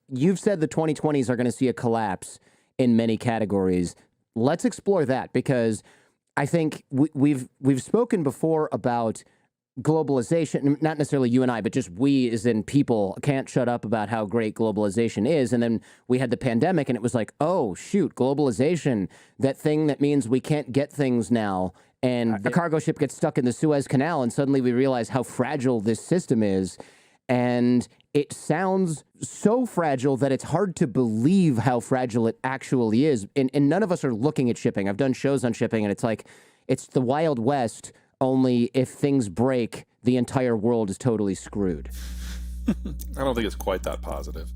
you've said the 2020s are going to see a collapse in many categories. Let's explore that, because I think we've spoken before about globalization, not necessarily you and I, but just we as in people can't shut up about how great globalization is. And then we had the pandemic and it was like, oh, shoot, globalization, that thing that means we can't get things now. And the cargo ship gets stuck in the Suez Canal and suddenly we realize how fragile this system is. And it sounds so fragile that it's hard to believe how fragile it actually is. And none of us are looking at shipping. I've done shows on shipping and it's like, it's the Wild West. Only if things break, the entire world is totally screwed. I don't think it's quite that positive.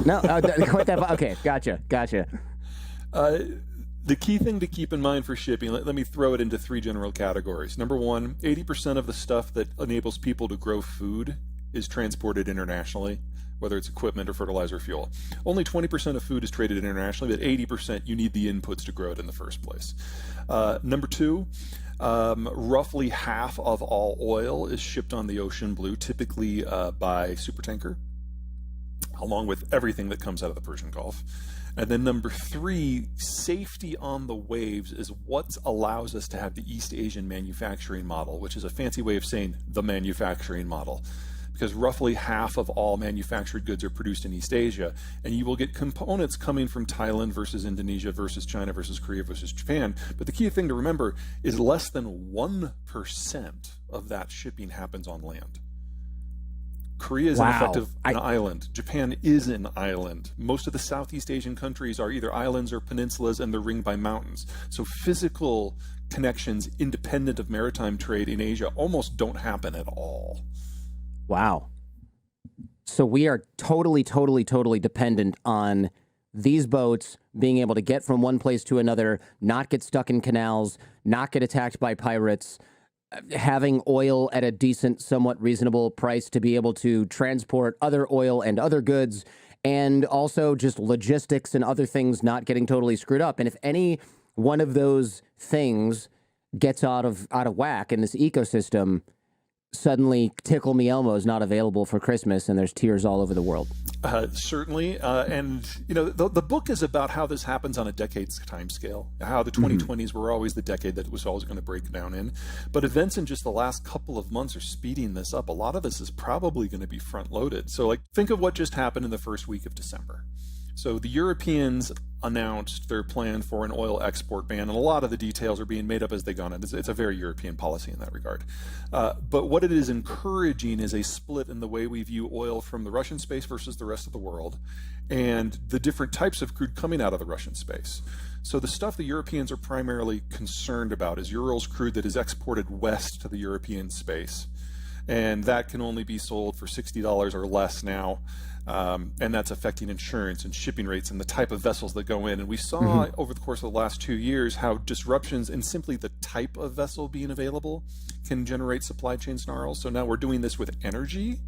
No, quite that. Okay, gotcha. The key thing to keep in mind for shipping, let me throw it into three general categories. Number one, 80% of the stuff that enables people to grow food is transported internationally, whether it's equipment or fertilizer or fuel. Only 20% of food is traded internationally, but 80% you need the inputs to grow it in the first place. Number two, roughly half of all oil is shipped on the ocean blue, typically by supertanker, along with everything that comes out of the Persian Gulf. And then number three, safety on the waves is what allows us to have the East Asian manufacturing model, which is a fancy way of saying the manufacturing model. Because roughly half of all manufactured goods are produced in East Asia, and you will get components coming from Thailand versus Indonesia versus China versus Korea versus Japan. But the key thing to remember is less than 1% of that shipping happens on land. Korea is in effect an island. Japan is an island. Most of the Southeast Asian countries are either islands or peninsulas, and they're ringed by mountains. So physical connections independent of maritime trade in Asia almost don't happen at all. Wow. So we are totally dependent on these boats being able to get from one place to another, not get stuck in canals, not get attacked by pirates, having oil at a decent, somewhat reasonable price to be able to transport other oil and other goods, and also just logistics and other things not getting totally screwed up. And if any one of those things gets out of whack in this ecosystem, suddenly Tickle Me Elmo is not available for Christmas and there's tears all over the world. Certainly. And, you know, the book is about how this happens on a decade's time scale, how the 2020s were always the decade that it was always going to break down in. But events in just the last couple of months are speeding this up. A lot of this is probably going to be front loaded. So like, think of what just happened in the first week of December. So the Europeans announced their plan for an oil export ban, and a lot of the details are being made up as they go on. It's a very European policy in that regard. But what it is encouraging is a split in the way we view oil from the Russian space versus the rest of the world, and the different types of crude coming out of the Russian space. So the stuff the Europeans are primarily concerned about is Urals crude that is exported west to the European space. And that can only be sold for $60 or less now. And that's affecting insurance and shipping rates and the type of vessels that go in. And we saw over the course of the last 2 years how disruptions in simply the type of vessel being available can generate supply chain snarls. So now we're doing this with energy.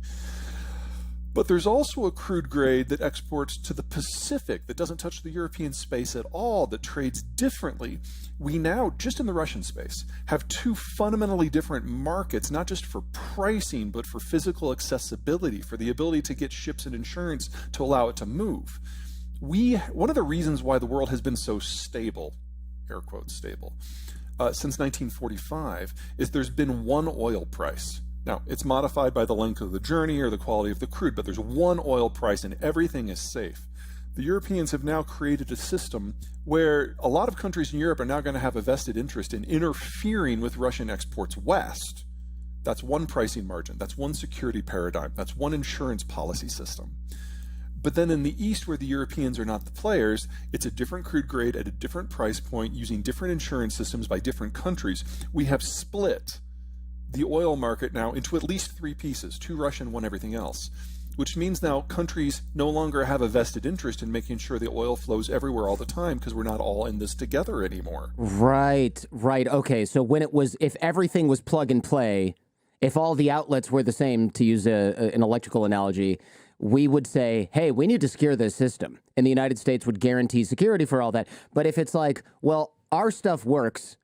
But there's also a crude grade that exports to the Pacific that doesn't touch the European space at all, that trades differently. We now, just in the Russian space, have two fundamentally different markets, not just for pricing, but for physical accessibility, for the ability to get ships and insurance to allow it to move. One of the reasons why the world has been so stable, air quotes stable, since 1945, is there's been one oil price. Now, it's modified by the length of the journey or the quality of the crude, but there's one oil price and everything is safe. The Europeans have now created a system where a lot of countries in Europe are now going to have a vested interest in interfering with Russian exports west. That's one pricing margin. That's one security paradigm. That's one insurance policy system. But then in the East, where the Europeans are not the players, it's a different crude grade at a different price point using different insurance systems by different countries. We have split the oil market now into at least three pieces, two Russian, one everything else, which means now countries no longer have a vested interest in making sure the oil flows everywhere all the time because we're not all in this together anymore. Right. Okay, so if everything was plug and play, if all the outlets were the same, to use an electrical analogy, we would say, hey, we need to secure this system. And the United States would guarantee security for all that. But if it's like, well, our stuff works,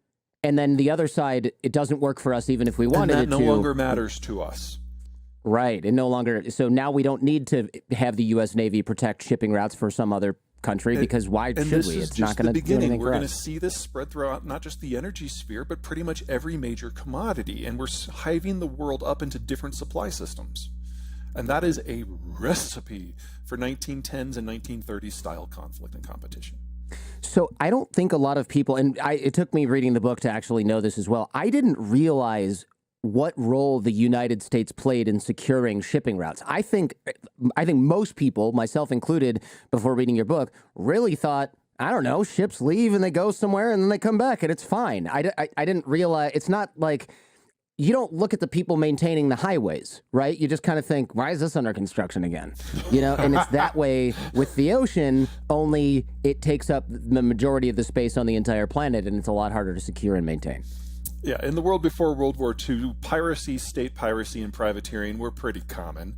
and then the other side, it doesn't work for us even if we wanted it to. And that no longer matters to us. Right. And no longer. So now we don't need to have the U.S. Navy protect shipping routes for some other country because why should we? It's not going to do anything We're for going to us. see this spread throughout not just the energy sphere, but pretty much every major commodity. And we're hiving the world up into different supply systems. And that is a recipe for 1910s and 1930s style conflict and competition. So I don't think a lot of people, and it took me reading the book to actually know this as well. I didn't realize what role the United States played in securing shipping routes. I think most people, myself included, before reading your book, really thought, I don't know, ships leave and they go somewhere and then they come back and it's fine. I didn't realize, it's not like, you don't look at the people maintaining the highways, right? You just kind of think, why is this under construction again? You know, and it's that way with the ocean, only it takes up the majority of the space on the entire planet and it's a lot harder to secure and maintain. Yeah, in the world before World War II, piracy, state piracy, and privateering were pretty common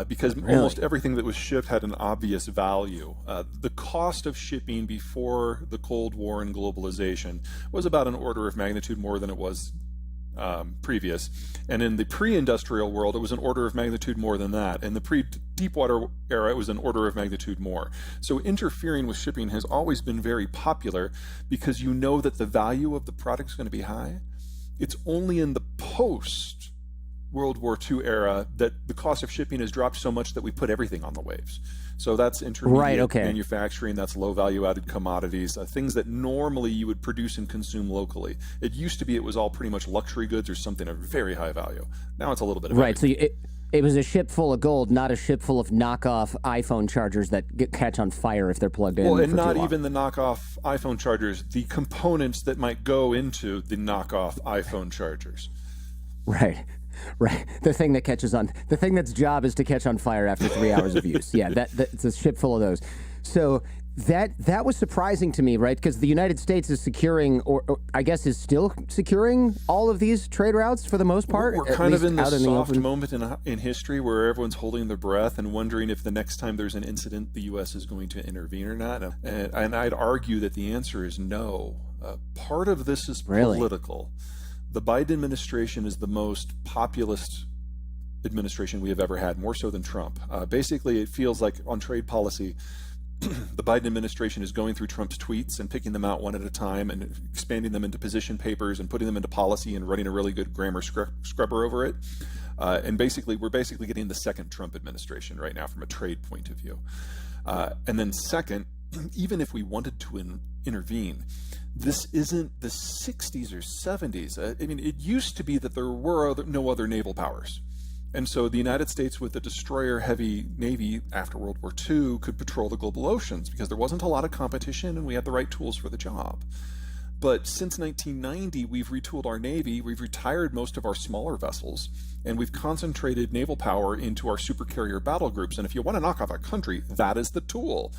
because almost everything that was shipped had an obvious value. The cost of shipping before the Cold War and globalization was about an order of magnitude more than it was previous. And in the pre-industrial world, it was an order of magnitude more than that. In the pre-deepwater era, it was an order of magnitude more. So interfering with shipping has always been very popular because you know that the value of the product is going to be high. It's only in the post-World War II era that the cost of shipping has dropped so much that we put everything on the waves. So that's intermediate manufacturing, that's low value added commodities, things that normally you would produce and consume locally. It used to be it was all pretty much luxury goods or something of very high value. Now it's a little bit of everything. So it was a ship full of gold, not a ship full of knockoff iPhone chargers that catch on fire if they're plugged in. Well, and not even the knockoff iPhone chargers, the components that might go into the knockoff iPhone chargers. Right. The thing that catches on, the thing that's job is to catch on fire after 3 hours of use. Yeah, it's a ship full of those. So that was surprising to me, right? Because the United States is securing, or I guess is still securing all of these trade routes for the most part. We're kind of in this soft moment in history where everyone's holding their breath and wondering if the next time there's an incident, the U.S. is going to intervene or not. And I'd argue that the answer is no. Part of this is political. The Biden administration is the most populist administration we have ever had, more so than Trump. Basically, it feels like on trade policy, the Biden administration is going through Trump's tweets and picking them out one at a time and expanding them into position papers and putting them into policy and running a really good grammar scrubber over it. And we're basically getting the second Trump administration right now from a trade point of view. And then second, even if we wanted to intervene, this isn't the 60s or 70s. I mean, it used to be that there were no other naval powers. And so the United States with a destroyer-heavy Navy after World War II could patrol the global oceans because there wasn't a lot of competition and we had the right tools for the job. But since 1990, we've retooled our Navy, we've retired most of our smaller vessels, and we've concentrated naval power into our supercarrier battle groups. And if you want to knock off a country, that is the tool.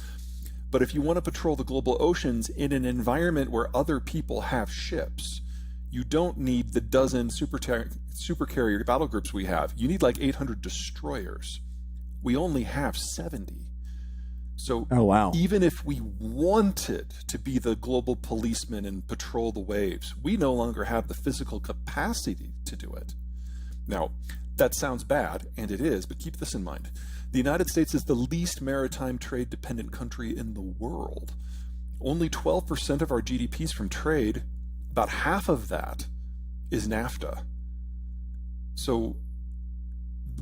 But if you want to patrol the global oceans in an environment where other people have ships, you don't need the dozen supercarrier battle groups we have. You need like 800 destroyers. We only have 70. So even if we wanted to be the global policeman and patrol the waves, we no longer have the physical capacity to do it. Now, that sounds bad, and it is, but keep this in mind. The United States is the least maritime trade-dependent country in the world. Only 12% of our GDP is from trade. About half of that is NAFTA. So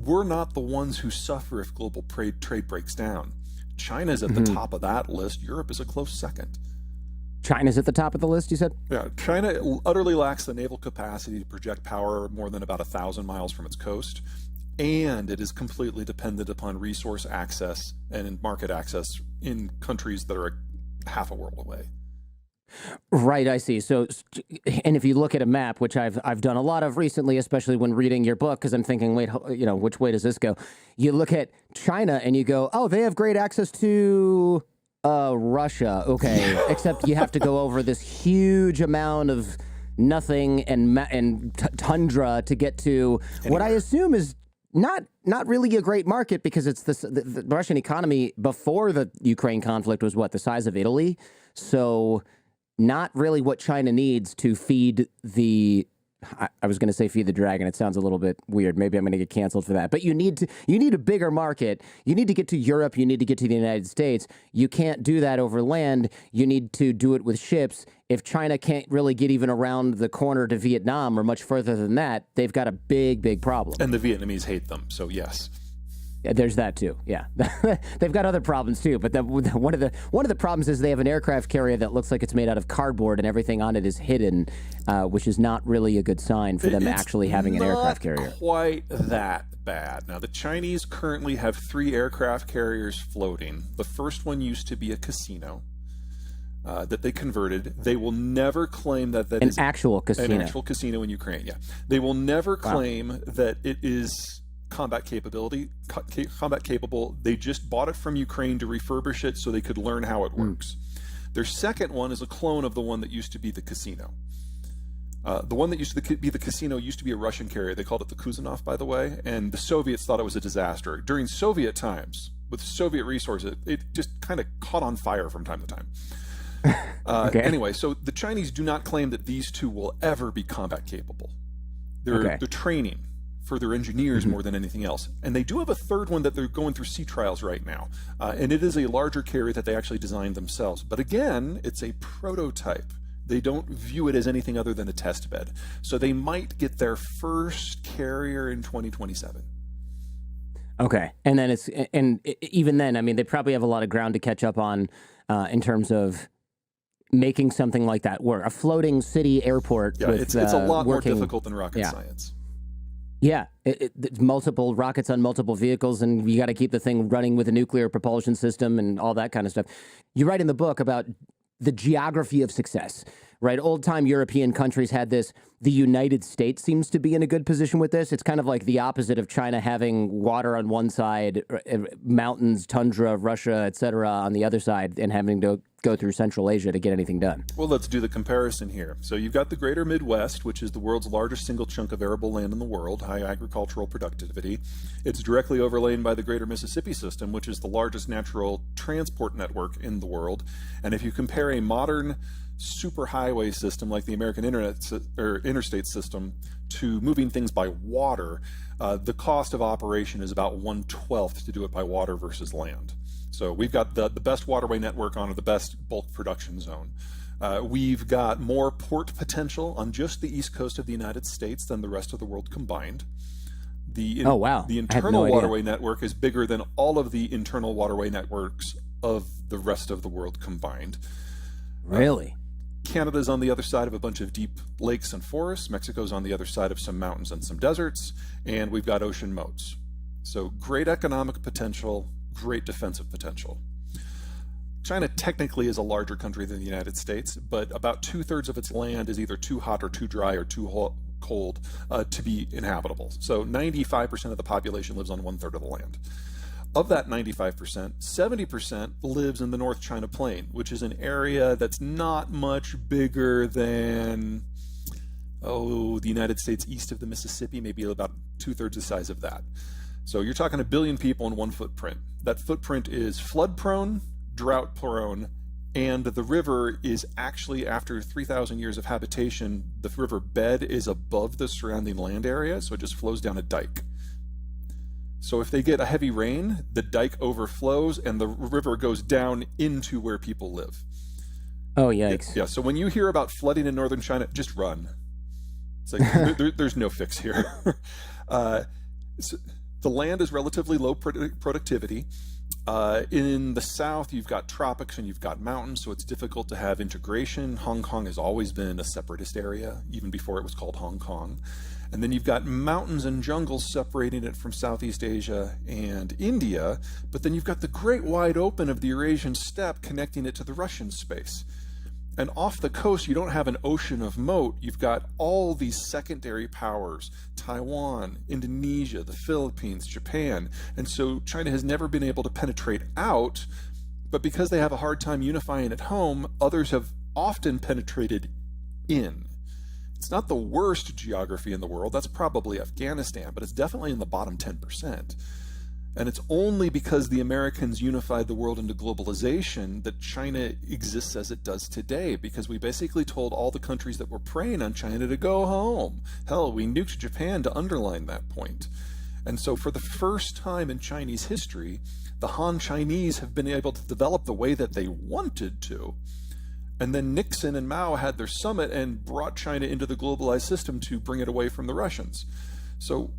we're not the ones who suffer if global trade breaks down. China's at the top of that list. Europe is a close second. China's at the top of the list, you said? Yeah, China utterly lacks the naval capacity to project power more than about 1,000 miles from its coast. And it is completely dependent upon resource access and market access in countries that are half a world away. Right, I see. So, and if you look at a map, which I've done a lot of recently, especially when reading your book, because I'm thinking, wait, which way does this go? You look at China and you go, oh, they have great access to Russia. Okay, except you have to go over this huge amount of nothing and tundra to get to what I assume is not really a great market, because it's the Russian economy before the Ukraine conflict was what, the size of Italy? So not really what China needs to feed the I was going to say feed the dragon. It sounds a little bit weird. Maybe I'm going to get canceled for that. But you need a bigger market. You need to get to Europe. You need to get to the United States. You can't do that over land. You need to do it with ships. If China can't really get even around the corner to Vietnam or much further than that, they've got a big problem. And the Vietnamese hate them. So yes. Yeah, there's that too. Yeah, they've got other problems too. But one of the problems is they have an aircraft carrier that looks like it's made out of cardboard and everything on it is hidden, which is not really a good sign for them actually having an aircraft carrier. Quite that bad. Now the Chinese currently have 3 aircraft carriers floating. The first one used to be a casino that they converted. They will never claim that is an actual casino. An actual casino in Ukraine. Yeah, they will never claim that it is combat capable. They just bought it from Ukraine to refurbish it so they could learn how it works. Their second one is a clone of the one that used to be the casino. The one that used to be the casino used to be a Russian carrier. They called it the Kuzanov, by the way, and the Soviets thought it was a disaster. During Soviet times, with Soviet resources, it just kind of caught on fire from time to time. Okay. Anyway, so the Chinese do not claim that these 2 will ever be combat capable. They're training for their engineers more than anything else. And they do have a third one that they're going through sea trials right now. And it is a larger carrier that they actually designed themselves. But again, it's a prototype. They don't view it as anything other than a test bed. So they might get their first carrier in 2027. Okay. And then even then, I mean, they probably have a lot of ground to catch up on in terms of making something like that work. A floating city airport. Yeah, with, it's a lot more difficult than rocket science. Yeah, multiple rockets on multiple vehicles, and you got to keep the thing running with a nuclear propulsion system and all that kind of stuff. You write in the book about the geography of success, right? Old-time European countries had this. The United States seems to be in a good position with this. It's kind of like the opposite of China having water on one side, mountains, tundra, Russia, et cetera, on the other side, and having to go through Central Asia to get anything done. Well, let's do the comparison here. So you've got the greater Midwest, which is the world's largest single chunk of arable land in the world, high agricultural productivity. It's directly overlain by the greater Mississippi system, which is the largest natural transport network in the world. And if you compare a modern superhighway system like the American interstate system to moving things by water, the cost of operation is about 1/12 to do it by water versus land. So we've got the best waterway network on the best bulk production zone. We've got more port potential on just the east coast of the United States than the rest of the world combined. The internal waterway network is bigger than all of the internal waterway networks of the rest of the world combined. Really? Canada's on the other side of a bunch of deep lakes and forests. Mexico's on the other side of some mountains and some deserts. And we've got ocean moats. So great economic potential, great defensive potential. China technically is a larger country than the United States, but about 2/3 of its land is either too hot or too dry or too cold to be inhabitable. So 95% of the population lives on 1/3 of the land. Of that 95%, 70% lives in the North China Plain, which is an area that's not much bigger than, the United States east of the Mississippi, maybe about 2/3 the size of that. So you're talking 1 billion people in one footprint. That footprint is flood prone, drought prone, and the river is actually, after 3,000 years of habitation, the river bed is above the surrounding land area, so it just flows down a dike. So if they get a heavy rain, the dike overflows and the river goes down into where people live. Oh, yikes. Yeah, so when you hear about flooding in northern China, just run. It's like, there's no fix here. The land is relatively low productivity. In the south, you've got tropics and you've got mountains, so it's difficult to have integration. Hong Kong has always been a separatist area, even before it was called Hong Kong. And then you've got mountains and jungles separating it from Southeast Asia and India, but then you've got the great wide open of the Eurasian steppe connecting it to the Russian space. And off the coast, you don't have an ocean of moat. You've got all these secondary powers, Taiwan, Indonesia, the Philippines, Japan. And so China has never been able to penetrate out, but because they have a hard time unifying at home, others have often penetrated in. It's not the worst geography in the world. That's probably Afghanistan, but it's definitely in the bottom 10%. And it's only because the Americans unified the world into globalization that China exists as it does today, because we basically told all the countries that were preying on China to go home. Hell, we nuked Japan to underline that point. And so for the first time in Chinese history, the Han Chinese have been able to develop the way that they wanted to. And then Nixon and Mao had their summit and brought China into the globalized system to bring it away from the Russians. So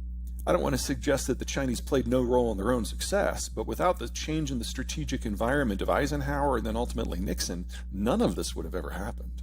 I don't want to suggest that the Chinese played no role in their own success, but without the change in the strategic environment of Eisenhower and then ultimately Nixon, none of this would have ever happened.